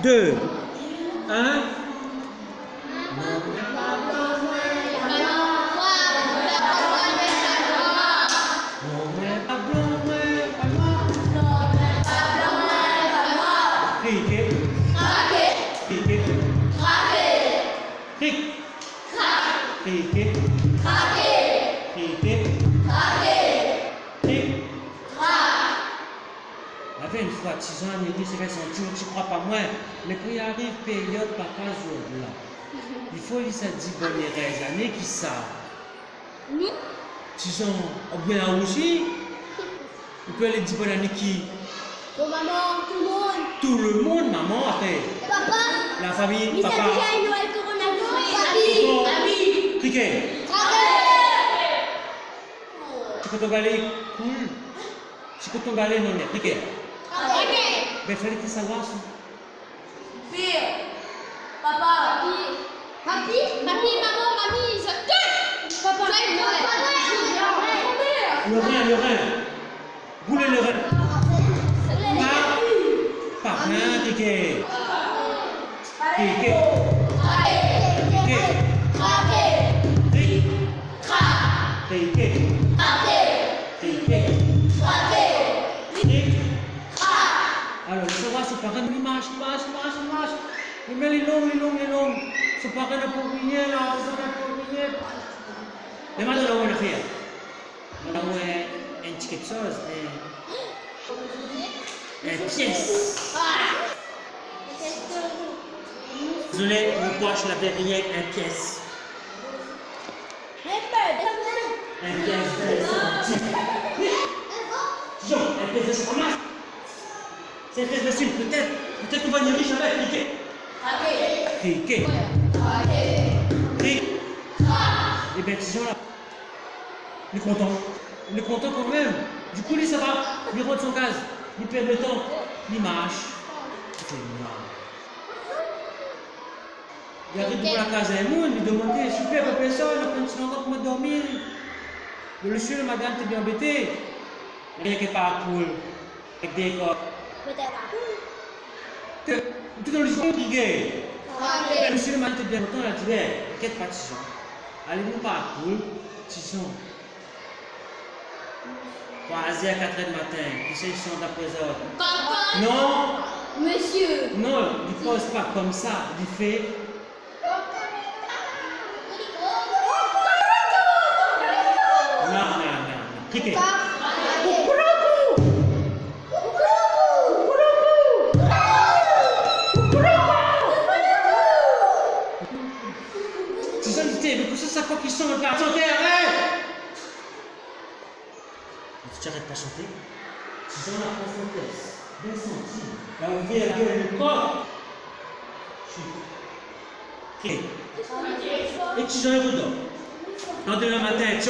2, 1. Une fois, 6 ans, il dit, c'est vrai, tu crois pas moi, mais quand il arrive période, papa joue là. Il faut lui ça dit bonne années qui ça. 6 ans, ou bien là aussi, on peut aller dire bonne année qui. Bon, maman, tout le monde. Tout le monde, maman, après. Papa. La famille, Mais papa. ça déjà une Noël coronavirus. Ami. Cricket. Tu peux t'emballer cool. Tu peux t'emballer non, cricket. Mais il fallait que savoir ça. Papa. Papi, maman, mamie, papa. Le rein. Boulez le rein. Pas rien, cricket. Cricket. Alors, le savoir, c'est pas grave, il marche. Il met les longues. C'est pas grave pour rien, là, c'est pas pour rien. Mais maintenant, on va le faire. On va un petit quelque chose, une pièce. Désolé, mon poche l'avait rien, une pièce. Une pièce de Jean, une pièce de fromage. C'est très facile, peut-être qu'on va devenir riche avec cricket. Et bien, ces gens-là, il est content quand même. Du coup, lui, ça va, il rentre son case, il perd le temps, il marche. C'est énorme. Il arrive pour la case à un monde, il demande super, professeur, il a continué encore pour me dormir. Le monsieur, madame, t'es bien embêté. Il y a quelque part pour avec des corps. Tu dans le jeu intrigué. Le monsieur le matin bien longtemps, il a dit, t'inquiète pas, Tison. Allez-nous pas à cool, Tison. Croisé à 4h du matin, qui c'est qui sont après ça? Papa. Non. Monsieur. Non, il ne pose pas comme ça, il fait. Non. Cricket. Ça quoi qui sont pas chanter, arrête! Tu n'arrêtes pas de chanter? Tu sens la profondesse, bien senti. Là, on vient la gueule du corps. Et tu sens un redor. Lendemain matin, tu